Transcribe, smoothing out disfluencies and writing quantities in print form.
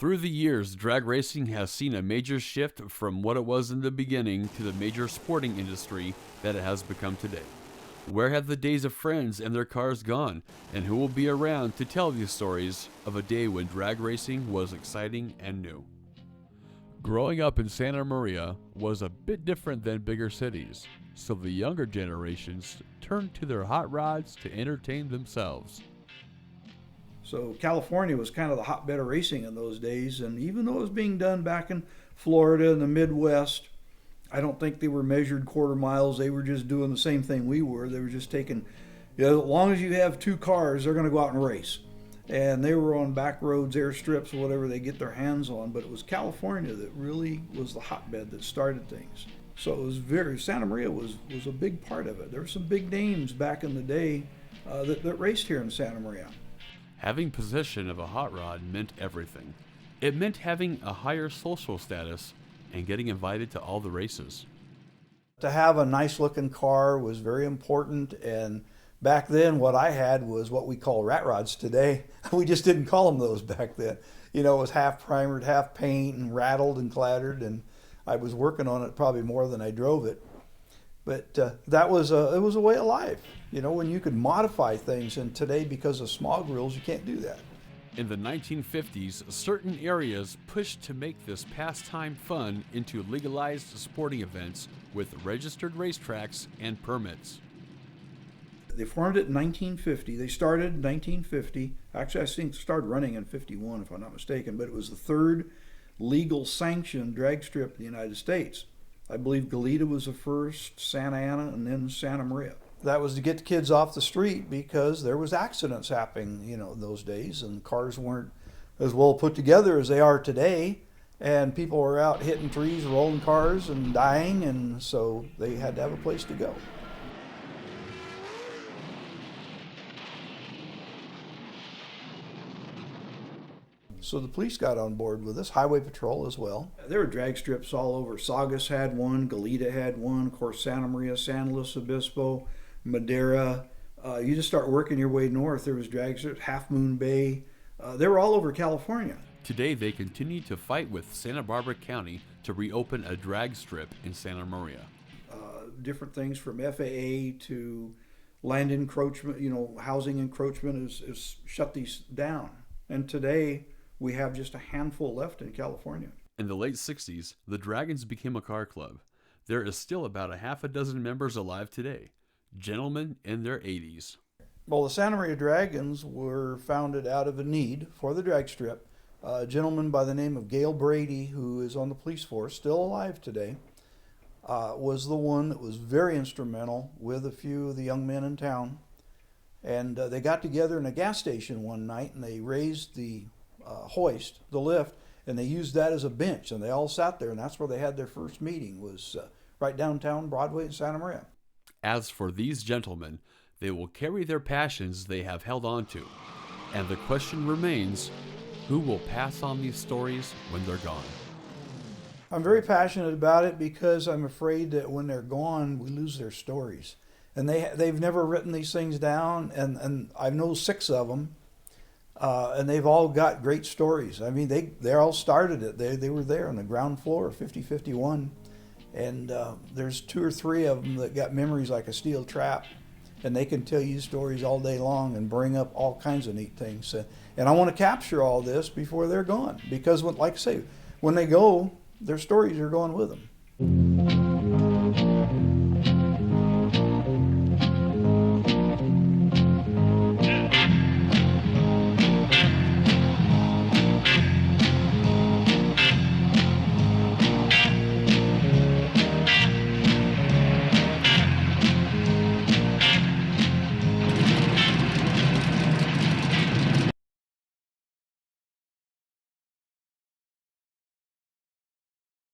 Through the years, drag racing has seen a major shift from what it was in the beginning to the major sporting industry that it has become today. Where have the days of friends and their cars gone, and who will be around to tell these stories of a day when drag racing was exciting and new? Growing up in Santa Maria was a bit different than bigger cities, so the younger generations turned to their hot rods to entertain themselves. So California was kind of the hotbed of racing in those days, and even though it was being done back in Florida and the Midwest, I don't think they were measured quarter miles. They were just doing the same thing we were. They were just taking, as long as you have two cars, they're going to go out and race. And they were on back roads, airstrips, whatever they get their hands on. But it was California that really was the hotbed that started things. So it was Santa Maria was a big part of it. There were some big names back in the day that raced here in Santa Maria. Having possession of a hot rod meant everything. It meant having a higher social status and getting invited to all the races. To have a nice looking car was very important, and back then what I had was what we call rat rods today. We just didn't call them those back then. It was half primered, half paint, and rattled and clattered, and I was working on it probably more than I drove it. But it was a way of life, when you could modify things. And today, because of smog rules, you can't do that. In the 1950s, certain areas pushed to make this pastime fun into legalized sporting events with registered racetracks and permits. They formed it in 1950. They started in 1950. Actually, I think started running in 51, if I'm not mistaken. But it was the third legal sanctioned drag strip in the United States. I believe Goleta was the first, Santa Ana, and then Santa Maria. That was to get the kids off the street because there was accidents happening, in those days, and cars weren't as well put together as they are today, and people were out hitting trees, rolling cars, and dying, and so they had to have a place to go. So the police got on board with us, Highway Patrol as well. There were drag strips all over. Saugus had one, Goleta had one, of course Santa Maria, San Luis Obispo, Madera. You just start working your way north, there was drag strips, Half Moon Bay. They were all over California. Today they continue to fight with Santa Barbara County to reopen a drag strip in Santa Maria. Different things from FAA to land encroachment, housing encroachment has shut these down. And today, we have just a handful left in California. In the late 60s, the Dragons became a car club. There is still about a half a dozen members alive today, gentlemen in their 80s. Well, the Santa Maria Dragons were founded out of a need for the drag strip. A gentleman by the name of Gail Brady, who is on the police force, still alive today, was the one that was very instrumental with a few of the young men in town. And they got together in a gas station one night and they raised the hoist, the lift, and they used that as a bench, and they all sat there, and that's where they had their first meeting, was right downtown Broadway in Santa Maria. As for these gentlemen, they will carry their passions they have held on to, and the question remains, who will pass on these stories when they're gone? I'm very passionate about it because I'm afraid that when they're gone, we lose their stories. And they've never written these things down, and I know 6 of them. And they've all got great stories. I mean, they all started it. They were there on the ground floor of 5051. And there's 2 or 3 of them that got memories like a steel trap. And they can tell you stories all day long and bring up all kinds of neat things. And I want to capture all this before they're gone. Because, like I say, when they go, their stories are going with them.